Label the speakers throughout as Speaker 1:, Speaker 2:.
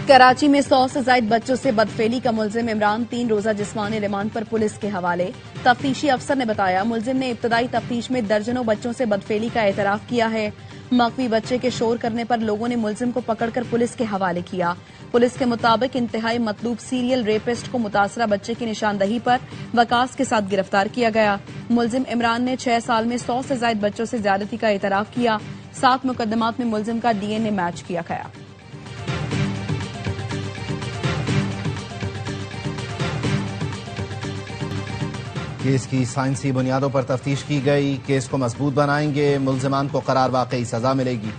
Speaker 1: कराची में 100 से ज्यादा बच्चों से बदफेली का मुलजिम इमरान 3 रोजा जिस्मानी रिमांड पर पुलिस के हवाले। तफ्तीशी अफसर ने बताया मुलजिम ने इब्तदाई तफ्तीश में दर्जनों बच्चों से बदफेली का एतराफ किया है। मकवी बच्चे के शोर करने पर लोगों ने मुलजिम को पकड़कर पुलिस के हवाले किया। पुलिस के मुताबिक इंतहाई मतलूब सीरियल रेपिस्ट को मुतासरा बच्चे की निशानदही पर वकास के साथ गिरफ्तार किया गया। मुलजिम इमरान ने 6 साल में 100 से ज्यादा बच्चों से ज्यादती का एतराफ किया। 7 मुकदमात में मुलजिम का DNA मैच किया गया।
Speaker 2: केस की साइंसी बुनियादों पर तफ्तीश की गई। केस को मजबूत बनाएंगे, मुलजिमान को करार वाकई सजा मिलेगी।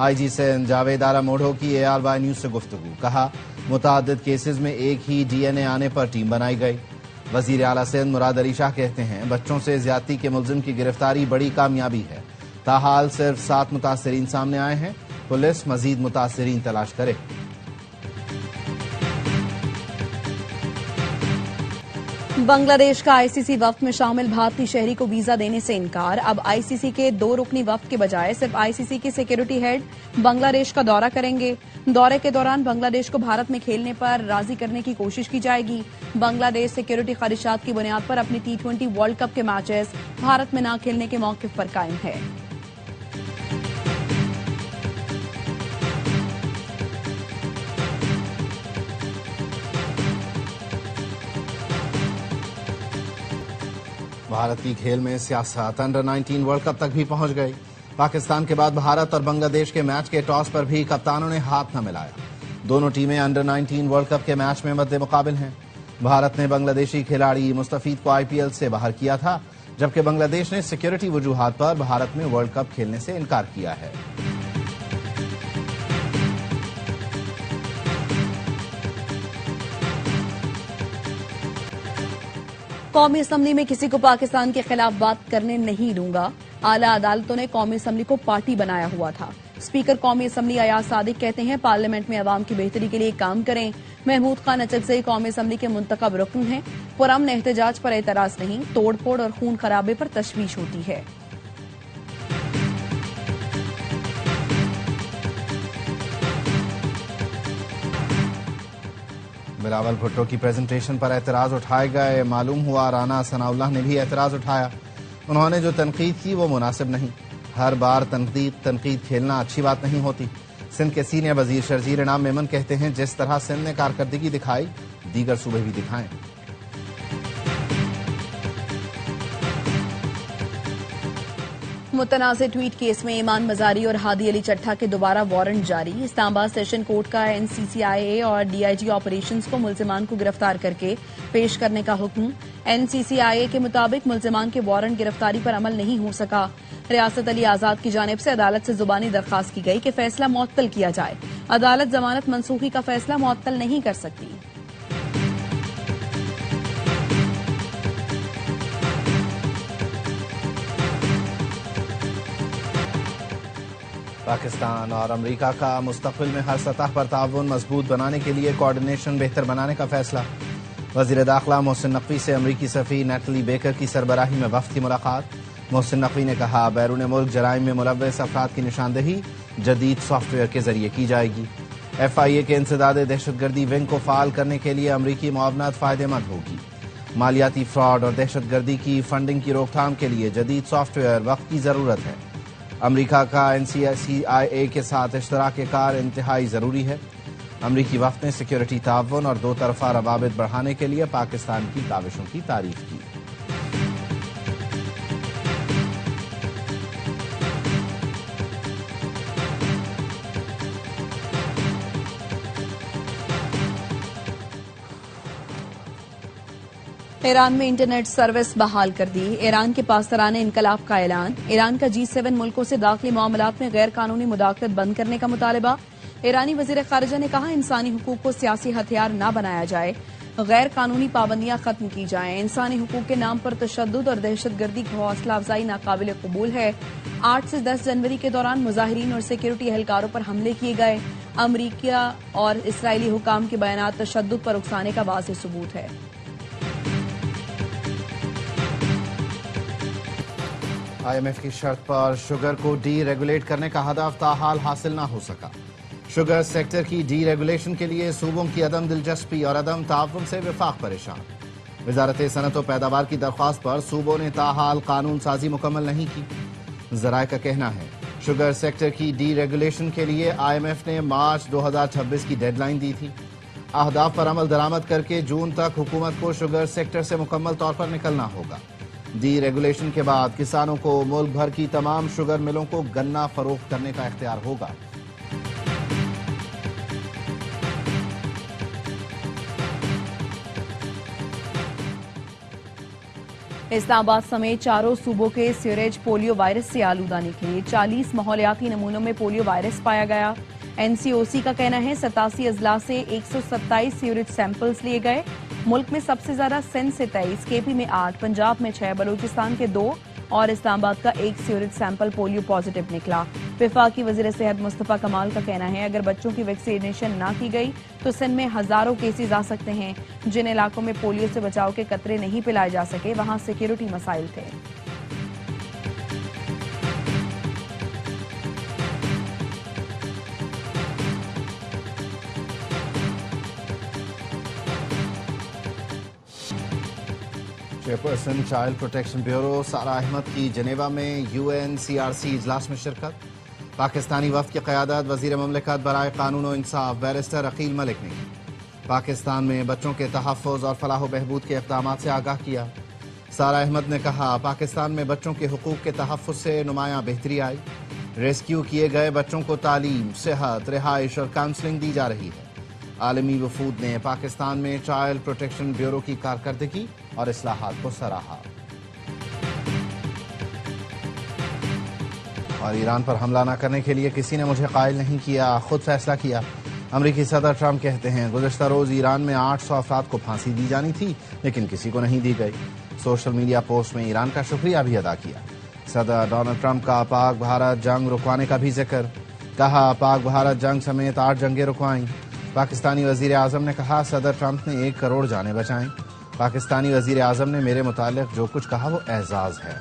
Speaker 2: IG सिंध जावेद आरा मोढ़ो की ARY न्यूज से गुफ्तगू। कहा मुतादिद केसेज में एक ही DNA आने पर टीम बनाई गई। वजीर आला सिंध मुराद अली शाह कहते हैं बच्चों से ज्यादती के मुलजिम की गिरफ्तारी बड़ी कामयाबी है। ताहाल सिर्फ 7 मुतासरीन सामने आए हैं। पुलिस मजीद मुतासरीन तलाश करे।
Speaker 1: बांग्लादेश का ICC वफ्द में शामिल भारतीय शहरी को वीजा देने से इनकार। अब ICC के 2 रुकनी वफ्द के बजाय सिर्फ ICC के सिक्योरिटी हेड बांग्लादेश का दौरा करेंगे। दौरे के दौरान बांग्लादेश को भारत में खेलने पर राजी करने की कोशिश की जाएगी। बांग्लादेश सिक्योरिटी ख्वाहिशात की बुनियाद पर अपनी T20 वर्ल्ड कप के मैचेस भारत में न खेलने के मौकिफ पर कायम है।
Speaker 2: भारत की खेल में सियासत अंडर 19 वर्ल्ड कप तक भी पहुंच गई। पाकिस्तान के बाद भारत और बांग्लादेश के मैच के टॉस पर भी कप्तानों ने हाथ न मिलाया। दोनों टीमें अंडर 19 वर्ल्ड कप के मैच में मद्दे मुकाबिल हैं। भारत ने बांग्लादेशी खिलाड़ी मुस्तफीद को IPL से बाहर किया था, जबकि बांग्लादेश ने सिक्योरिटी वजूहात पर भारत में वर्ल्ड कप खेलने से इनकार किया है।
Speaker 1: कौमी असम्बली में किसी को पाकिस्तान के खिलाफ बात करने नहीं दूंगा। आला अदालतों ने कौमी असम्बली को पार्टी बनाया हुआ था। स्पीकर कौमी असम्बली अयाज सादिक कहते हैं पार्लियामेंट में अवाम की बेहतरी के लिए काम करें। महमूद खान अचकज़ई कौमी असम्बली के मुंतखब रुकन हैं। पुरअमन एहतजाज पर एतराज नहीं, तोड़फोड़ और खून खराबे पर तशवीश होती है।
Speaker 2: बिलावल भुट्टो की प्रेजेंटेशन पर एतराज उठाए गए। मालूम हुआ राना सनाउल्लाह ने भी एतराज उठाया। उन्होंने जो तनकीद की वो मुनासिब नहीं। हर बार तनकीद खेलना अच्छी बात नहीं होती। सिंध के सीनियर वजीर शर्जील इनाम मेमन कहते हैं जिस तरह सिंध ने कारकर्दगी दिखाई दीगर सूबे भी दिखाएं।
Speaker 1: मुतनाज़ ट्वीट केस में ईमान मजारी और हादी अली चट्ठा के दोबारा वारंट जारी। इस्लामाबाद सेशन कोर्ट का NCCIA और DIG ऑपरेशंस को मुल्जिमान को गिरफ्तार करके पेश करने का हुक्म। NCCIA के मुताबिक मुल्जिमान के वारंट गिरफ्तारी पर अमल नहीं हो सका। रियासत अली आजाद की जानिब से अदालत से जुबानी दरखास्त की गई कि फैसला मुअत्तल किया जाए। अदालत जमानत मनसूखी का फैसला मुअत्तल नहीं कर सकती।
Speaker 2: पाकिस्तान और अमेरिका का मुस्तक़बिल में हर सतह पर ताउन मजबूत बनाने के लिए कोऑर्डिनेशन बेहतर बनाने का फैसला। वज़ीर दाखिला मोहसिन नकवी से अमरीकी सफ़ीर नेटली बेकर की सरबराही में वफ़द की मुलाकात। मोहसिन नकवी ने कहा बैरून मुल्क जराइम में मुलव्वस अफराद की निशानदही जदीद सॉफ्टवेयर के जरिए की जाएगी। FIA के इंसदाद दहशतगर्दी विंग को फाल करने के लिए अमरीकी मुआवनत फ़ायदेमंद होगी। मालियाती फ्रॉड और दहशतगर्दी की फंडिंग की रोकथाम के लिए जदीद सॉफ्टवेयर वक्त की ज़रूरत है। अमरीका का NCCIA के साथ इश्तराक कार इंतहाई ज़रूरी है। अमरीकी वफ़द ने सिक्योरिटी ताउन और 2 तरफ़ा रवाबित बढ़ाने के लिए पाकिस्तान की काविशों की तारीफ की।
Speaker 1: ईरान में इंटरनेट सर्विस बहाल कर दी। ईरान के पासदाराने इनकलाब का ऐलान। ईरान का G7 मुल्कों से दाखिली मामलात में गैर कानूनी मुदाखलत बंद करने का मुतालबा। ईरानी वजीर खारिजा ने कहा इंसानी हुकूक को सियासी हथियार न बनाया जाए, गैर कानूनी पाबंदियां खत्म की जाएं। इंसानी हुकूक के नाम पर तशद्दुद और दहशतगर्दी की हौसला अफजाई नाकाबिल कबूल है। 8 से 10 जनवरी के दौरान मुजाहिरीन और सिक्योरिटी एहलकारों पर हमले किए गए। अमरीका और इसराइली हुकाम के बयानात तशद्दुद पर उकसाने का वाज़ेह सबूत है।
Speaker 2: IMF की शर्त पर शुगर को डी रेगुलेट करने का हदफ ताहाल हासिल न हो सका। शुगर सेक्टर की डीरेगुलेशन के लिए सूबों की अदम दिलचस्पी और अदम ताउन से विफाक परेशान। वजारत सनत व पैदावार की दरख्वास्त पर सूबों ने ताहाल कानून साजी मुकम्मल नहीं की। जराये का कहना है शुगर सेक्टर की डीरेगुलेशन के लिए IMF ने मार्च 2026 की डेडलाइन दी थी। अहदाफ पर अमल दरामद करके जून तक हुकूमत को शुगर सेक्टर से मुकम्मल तौर पर निकलना होगा। डीरेगुलेशन के बाद किसानों को मुल्क भर की तमाम शुगर मिलों को गन्ना फरोख्त करने का इख्तियार होगा।
Speaker 1: इस्लामाबाद समेत चारों सूबों के सीवरेज पोलियो वायरस से आलूदा निकले। 40 माहौलियाती नमूनों में पोलियो वायरस पाया गया। NCOC का कहना है 87 अजला से 127 सीवरेज सैंपल्स लिए गए। मुल्क में सबसे ज्यादा सिंध से 23, KP में 8, पंजाब में 6, बलूचिस्तान के 2 और इस्लामाबाद का 1 सीवरेज सैंपल पोलियो पॉजिटिव निकला। वफाकी वजीर सेहत मुस्तफा कमाल का कहना है अगर बच्चों की वैक्सीनेशन ना की गई तो सिंध में हजारों केसेज आ सकते हैं। जिन इलाकों में पोलियो से बचाव के कतरे नहीं पिलाए जा सके वहां सिक्योरिटी मसाइल थे।
Speaker 2: चेयरपर्सन चाइल्ड प्रोटेक्शन ब्यूरो सारा अहमद की जनेवा में UNCRC इजलास में शिरकत। पाकिस्तानी वफ्द की क़यादत वज़ीर ममलिकत बराए कानून और इंसाफ बैरिस्टर अकील मलिक ने की। पाकिस्तान में बच्चों के तहफ़्फ़ुज़ और फलाह बहबूद के इक़दामात से आगाह किया। सारा अहमद ने कहा पाकिस्तान में बच्चों के हुकूक़ के तहफ़्फ़ुज़ से नुमायाँ बेहतरी आई। रेस्क्यू किए गए बच्चों को तालीम, सेहत, रिहाइश और काउंसलिंग दी जा रही है। आलमी वफूद ने पाकिस्तान में चाइल्ड प्रोटेक्शन ब्यूरो की कारकर्दगी और इस्लाहात को सराहा। और ईरान पर हमला न करने के लिए किसी ने मुझे कायल नहीं किया, खुद फैसला किया। अमरीकी सदर ट्रंप कहते हैं गुज़श्ता रोज ईरान में 800 अफराद को फांसी दी जानी थी लेकिन किसी को नहीं दी गई। सोशल मीडिया पोस्ट में ईरान का शुक्रिया भी अदा किया। सदर डोनाल्ड ट्रंप का पाक भारत जंग रुकवाने का भी जिक्र। कहा पाक भारत जंग समेत 8 जंगें रुकवाईं। पाकिस्तानी वजीर आजम ने कहा सदर ट्रंप ने 1 करोड़ जानें बचाएं। पाकिस्तानी वजीर आजम ने मेरे मुतालिक जो कुछ कहा वो एजाज है।